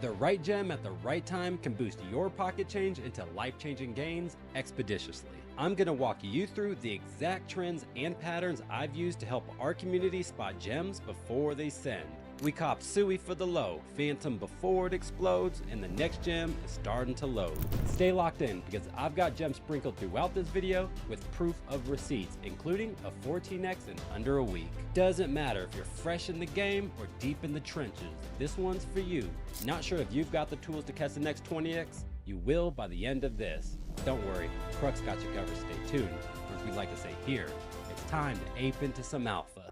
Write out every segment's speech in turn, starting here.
The right gem at the right time can boost your pocket change into life-changing gains expeditiously. I'm going to walk you through the exact trends and patterns I've used to help our community spot gems before they send. We cop Sui for the low, Phantom before it explodes, and the next gem is starting to load. Stay locked in because I've got gems sprinkled throughout this video with proof of receipts, including a 14x in under a week. Doesn't matter if you're fresh in the game or deep in the trenches, this one's for you. Not sure if you've got the tools to catch the next 20x? You will by the end of this. Don't worry, Crux got you covered, stay tuned. Or as we like to say here, it's time to ape into some alpha.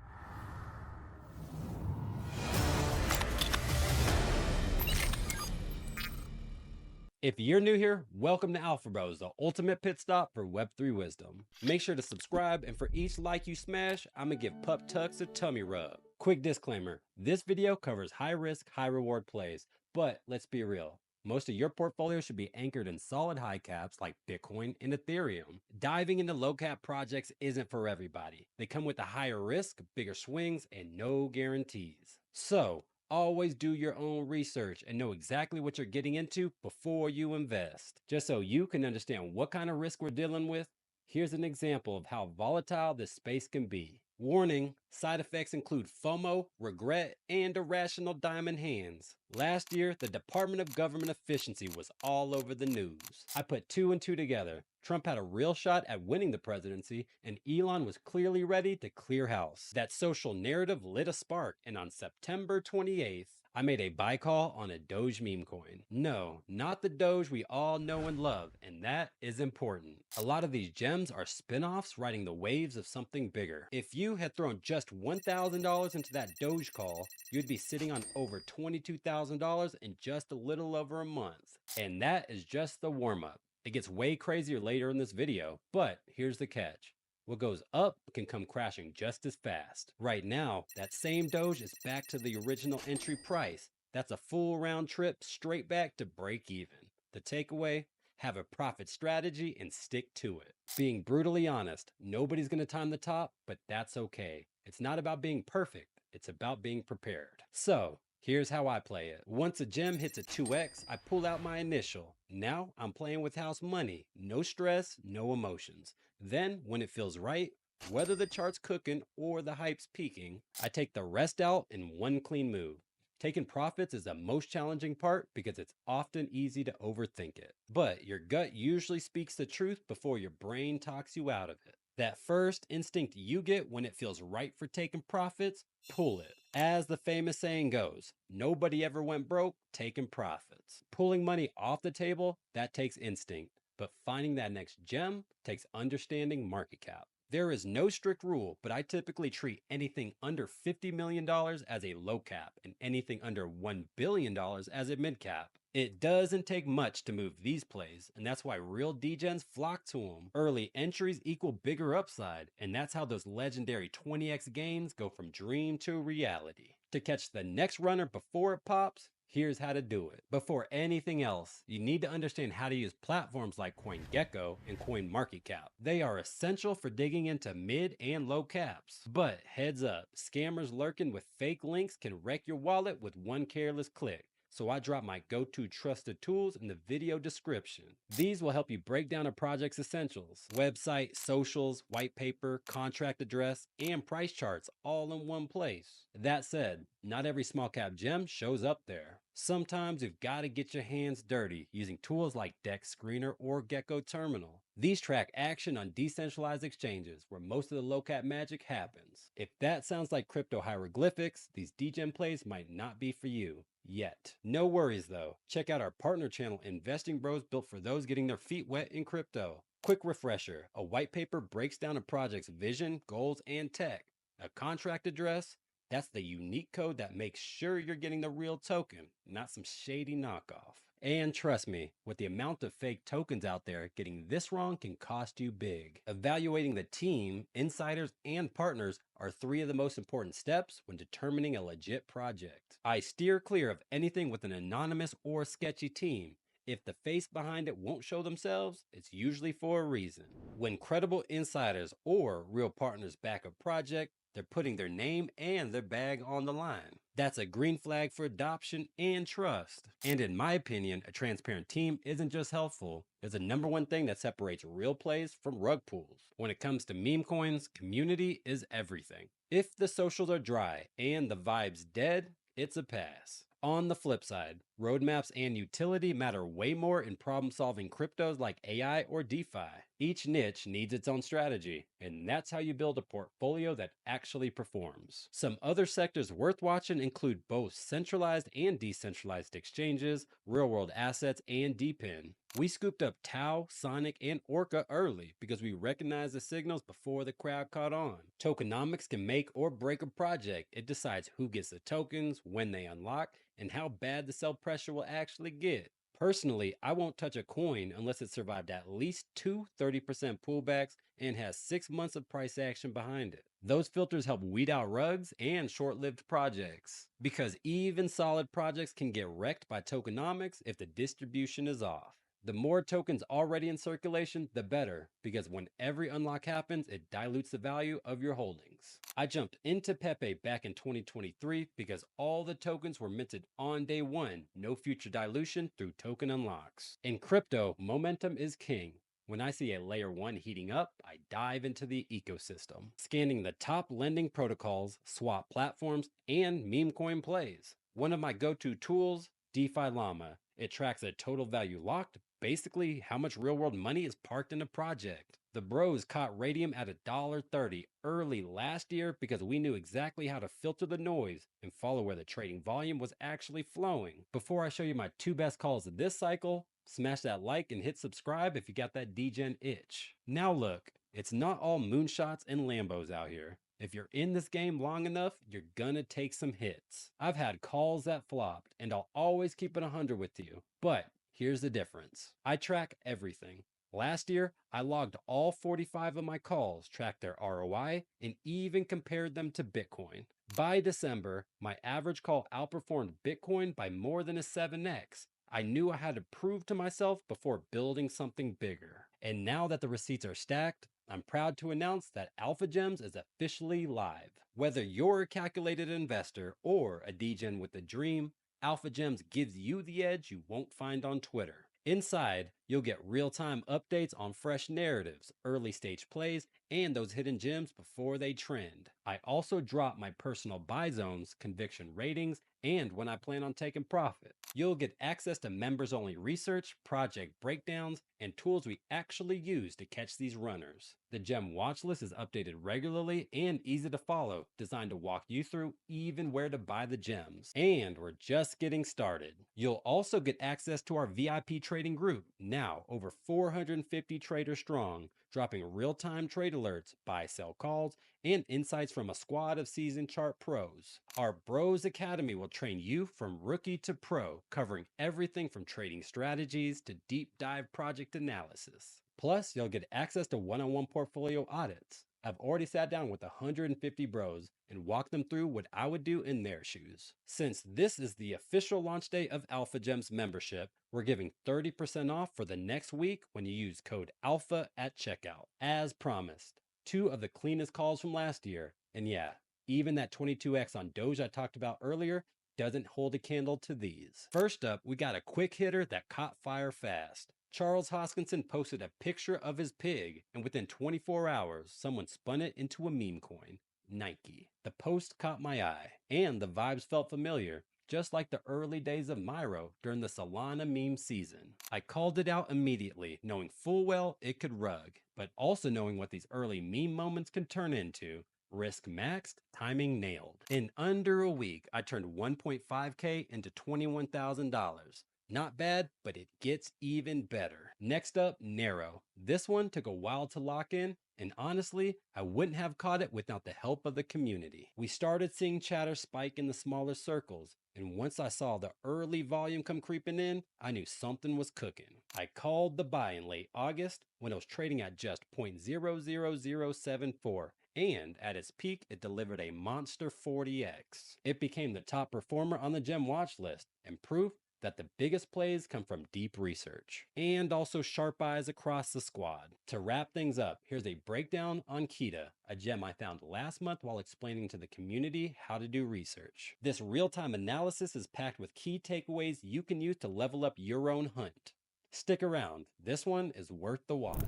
If you're new here, welcome to Alpha Bros, the ultimate pit stop for Web3 wisdom. Make sure to subscribe, and for each like you smash, I'm gonna give Pup Tucks a tummy rub. Quick disclaimer, this video covers high risk, high reward plays, but let's be real. Most of your portfolio should be anchored in solid high caps like Bitcoin and Ethereum. Diving into low cap projects isn't for everybody. They come with a higher risk, bigger swings, and no guarantees. So, always do your own research and know exactly what you're getting into before you invest. Just so you can understand what kind of risk we're dealing with, here's an example of how volatile this space can be. Warning, side effects include FOMO, regret, and irrational diamond hands. Last year, the Department of Government Efficiency was all over the news. I put two and two together. Trump had a real shot at winning the presidency, and Elon was clearly ready to clear house. That social narrative lit a spark, and on September 28th, I made a buy call on a Doge meme coin. No, not the Doge we all know and love, and that is important. A lot of these gems are spin-offs riding the waves of something bigger. If you had thrown just $1,000 into that Doge call, you'd be sitting on over $22,000 in just a little over a month. And that is just the warm-up. It gets way crazier later in this video, but here's the catch. What goes up can come crashing just as fast. Right now, that same Doge is back to the original entry price. That's a full round trip straight back to break even. The takeaway? Have a profit strategy and stick to it. Being brutally honest, nobody's gonna time the top, but that's okay. It's not about being perfect, it's about being prepared. So, here's how I play it. Once a gem hits a 2x, I pull out my initial. Now I'm playing with house money. No stress, no emotions. Then, when it feels right, whether the chart's cooking or the hype's peaking, I take the rest out in one clean move. Taking profits is the most challenging part because it's often easy to overthink it. But your gut usually speaks the truth before your brain talks you out of it. That first instinct you get when it feels right for taking profits, pull it. As the famous saying goes, nobody ever went broke taking profits. Pulling money off the table, that takes instinct. But finding that next gem takes understanding market cap. There is no strict rule, but I typically treat anything under $50 million as a low cap and anything under $1 billion as a mid cap. It doesn't take much to move these plays, and that's why real degens flock to them. Early entries equal bigger upside, and that's how those legendary 20x gains go from dream to reality. To catch the next runner before it pops, here's how to do it. Before anything else, you need to understand how to use platforms like CoinGecko and CoinMarketCap. They are essential for digging into mid and low caps. But heads up, scammers lurking with fake links can wreck your wallet with one careless click. So I drop my go-to trusted tools in the video description. These will help you break down a project's essentials: website, socials, white paper, contract address, and price charts all in one place. That said, not every small cap gem shows up there. Sometimes you've got to get your hands dirty using tools like DexScreener or GeckoTerminal. These track action on decentralized exchanges where most of the low cap magic happens. If that sounds like crypto hieroglyphics, these degen plays might not be for you. Yet. No worries though. Check out our partner channel, Investing Bros, built for those getting their feet wet in crypto. Quick refresher, a white paper breaks down a project's vision, goals, and tech. A contract address, that's the unique code that makes sure you're getting the real token, not some shady knockoff. And trust me, with the amount of fake tokens out there, getting this wrong can cost you big. Evaluating the team, insiders, and partners are three of the most important steps when determining a legit project. I steer clear of anything with an anonymous or sketchy team. If the face behind it won't show themselves, it's usually for a reason. When credible insiders or real partners back a project, they're putting their name and their bag on the line. That's a green flag for adoption and trust. And in my opinion, a transparent team isn't just helpful, it's the number one thing that separates real plays from rug pulls. When it comes to meme coins, community is everything. If the socials are dry and the vibe's dead, it's a pass. On the flip side, roadmaps and utility matter way more in problem-solving cryptos like AI or DeFi. Each niche needs its own strategy, and that's how you build a portfolio that actually performs. Some other sectors worth watching include both centralized and decentralized exchanges, real-world assets, and DePIN. We scooped up Tau, Sonic, and Orca early because we recognized the signals before the crowd caught on. Tokenomics can make or break a project. It decides who gets the tokens, when they unlock, and how bad the sell pressure will actually get. Personally, I won't touch a coin unless it survived at least two 30% pullbacks and has 6 months of price action behind it. Those filters help weed out rugs and short-lived projects, because even solid projects can get wrecked by tokenomics if the distribution is off. The more tokens already in circulation, the better, because when every unlock happens, it dilutes the value of your holdings. I jumped into Pepe back in 2023 because all the tokens were minted on day one, no future dilution through token unlocks. In crypto, momentum is king. When I see a layer 1 heating up, I dive into the ecosystem, scanning the top lending protocols, swap platforms, and meme coin plays. One of my go-to tools, DeFi Llama. It tracks a total value locked, basically how much real-world money is parked in a project. The Broz caught Radium at $1.30 early last year because we knew exactly how to filter the noise and follow where the trading volume was actually flowing. Before I show you my 2 best calls of this cycle, smash that like and hit subscribe if you got that degen itch. Now look, it's not all moonshots and Lambos out here. If you're in this game long enough, you're gonna take some hits. I've had calls that flopped, and I'll always keep it 100 with you. But here's the difference. I track everything. Last year, I logged all 45 of my calls, tracked their ROI, and even compared them to Bitcoin. By December, my average call outperformed Bitcoin by more than a 7x. I knew I had to prove to myself before building something bigger. And now that the receipts are stacked, I'm proud to announce that Alpha Gems is officially live. Whether you're a calculated investor or a degen with a dream, Alpha Gems gives you the edge you won't find on Twitter. Inside, you'll get real-time updates on fresh narratives, early stage plays, and those hidden gems before they trend. I also drop my personal buy zones, conviction ratings, and when I plan on taking profit. You'll get access to members-only research, project breakdowns, and tools we actually use to catch these runners. The gem watch list is updated regularly and easy to follow, designed to walk you through even where to buy the gems. And we're just getting started. You'll also get access to our VIP trading group, now over 450 traders strong, dropping real-time trade alerts, buy-sell calls, and insights from a squad of seasoned chart pros. Our Broz Academy will train you from rookie to pro, covering everything from trading strategies to deep dive project analysis. Plus, you'll get access to one-on-one portfolio audits. I've already sat down with 150 bros and walked them through what I would do in their shoes. Since this is the official launch day of Alpha Gems membership, we're giving 30% off for the next week when you use code ALPHA at checkout. As promised, 2 of the cleanest calls from last year, and yeah, even that 22x on Doge I talked about earlier doesn't hold a candle to these. First up, we got a quick hitter that caught fire fast. Charles Hoskinson posted a picture of his pig, and within 24 hours, someone spun it into a meme coin, Nike. The post caught my eye, and the vibes felt familiar, just like the early days of Myro during the Solana meme season. I called it out immediately, knowing full well it could rug, but also knowing what these early meme moments can turn into. Risk maxed, timing nailed. In under a week, I turned 1.5K into $21,000. Not bad, but it gets even better. Next up, Narrow. This one took a while to lock in, and honestly, I wouldn't have caught it without the help of the community. We started seeing chatter spike in the smaller circles, and once I saw the early volume come creeping in, I knew something was cooking. I called the buy in late August when it was trading at just 0.00074. And at its peak, it delivered a monster 40x. It became the top performer on the gem watch list, and proof that the biggest plays come from deep research and also sharp eyes across the squad. To wrap things up, here's a breakdown on Keeta, a gem I found last month while explaining to the community how to do research. This real-time analysis is packed with key takeaways you can use to level up your own hunt. Stick around, this one is worth the watch.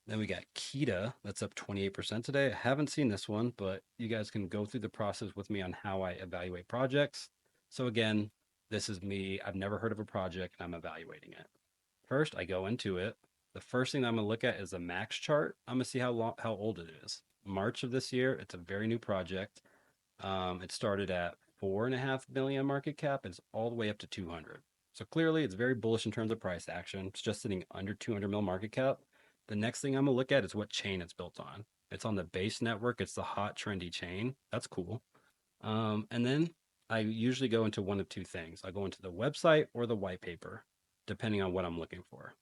Then we got Keeta, that's up 28% today. I haven't seen this one, but you guys can go through the process with me on how I evaluate projects. So again, this is me. I've never heard of a project and I'm evaluating it. First, I go into it. The first thing I'm gonna look at is the max chart. I'm gonna see how old it is. March of this year, it's a very new project. It started at 4.5 million market cap. It's all the way up to 200. So clearly it's very bullish in terms of price action. It's just sitting under 200 mil market cap. The next thing I'm gonna look at is what chain it's built on. It's on the base network. It's the hot trendy chain. That's cool. And then I usually go into one of two things. I go into the website or the white paper, depending on what I'm looking for.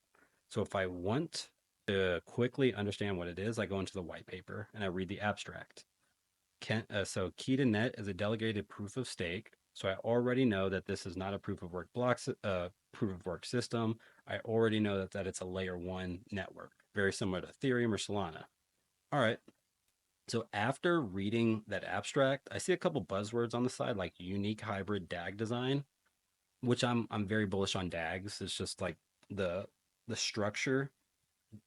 So if I want to quickly understand what it is, I go into the white paper and I read the abstract. So Keeta Net is a delegated proof of stake. So I already know that this is not a proof of work proof of work system. I already know that it's a layer 1 network, very similar to Ethereum or Solana. All right. So after reading that abstract, I see a couple buzzwords on the side like unique hybrid DAG design, which I'm very bullish on DAGs. It's just like the structure,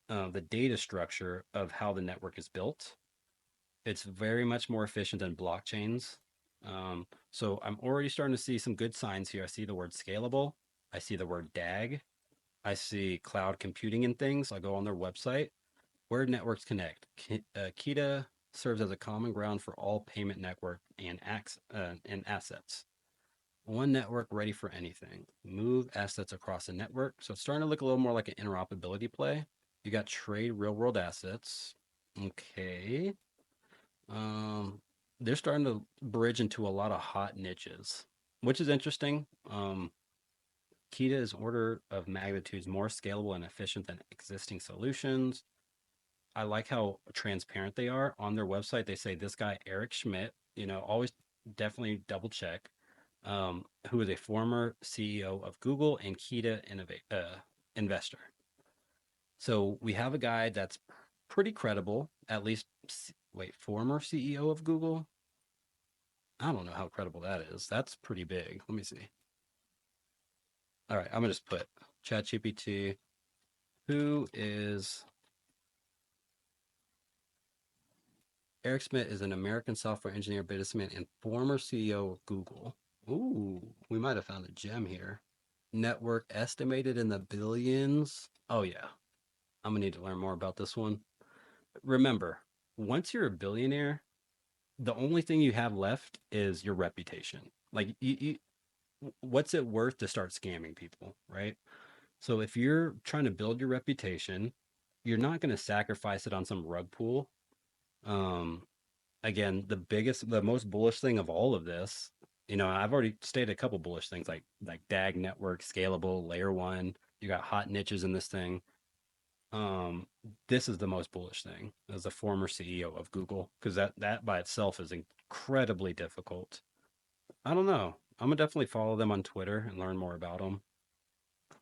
the data structure of how the network is built. It's very much more efficient than blockchains. So I'm already starting to see some good signs here. I see the word scalable. I see the word DAG. I see cloud computing and things. I go on their website. Where networks connect. Keeta serves as a common ground for all payment network and assets. One network ready for anything. Move assets across a network. So it's starting to look a little more like an interoperability play. You got trade real world assets. Okay. They're starting to bridge into a lot of hot niches, which is interesting. Keeta is order of magnitudes more scalable and efficient than existing solutions. I like how transparent they are on their website. They say this guy, Eric Schmidt, always definitely double check, who is a former CEO of Google and Keeta investor. So we have a guy that's pretty credible, at least, former CEO of Google. I don't know how credible that is. That's pretty big. Let me see. All right, I'm gonna just put ChatGPT, who is Eric Schmidt is an American software engineer, businessman, and former CEO of Google. Ooh, we might have found a gem here. Network estimated in the billions. Oh yeah, I'm gonna need to learn more about this one. Remember, once you're a billionaire, the only thing you have left is your reputation. Like what's it worth to start scamming people, right? So if you're trying to build your reputation, you're not going to sacrifice it on some rug pull. Again, the most bullish thing of all of this, I've already stated a couple bullish things like DAG network, scalable, layer 1. You got hot niches in this thing. This is the most bullish thing as a former CEO of Google, because that by itself is incredibly difficult. I don't know. I'm gonna definitely follow them on Twitter and learn more about them.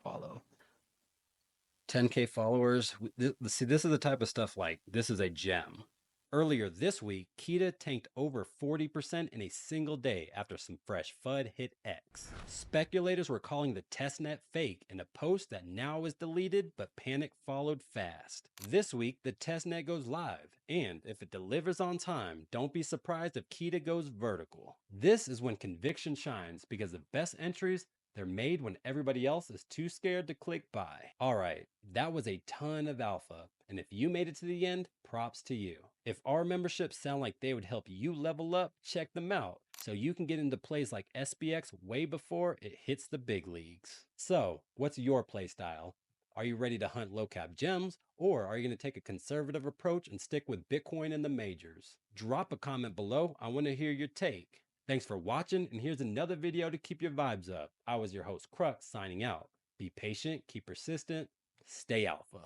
Follow 10K followers. See, this is the type of stuff like this is a gem. Earlier this week, Keeta tanked over 40% in a single day after some fresh FUD hit X. Speculators were calling the testnet fake in a post that now is deleted, but panic followed fast. This week, the testnet goes live, and if it delivers on time, don't be surprised if Keeta goes vertical. This is when conviction shines, because the best entries, they're made when everybody else is too scared to click buy. All right, that was a ton of alpha. And if you made it to the end, props to you. If our memberships sound like they would help you level up, check them out so you can get into plays like SPX way before it hits the big leagues. So, what's your play style? Are you ready to hunt low cap gems, or are you going to take a conservative approach and stick with Bitcoin and the majors? Drop a comment below. I want to hear your take. Thanks for watching, and here's another video to keep your vibes up. I was your host, Crux, signing out. Be patient, keep persistent, stay alpha.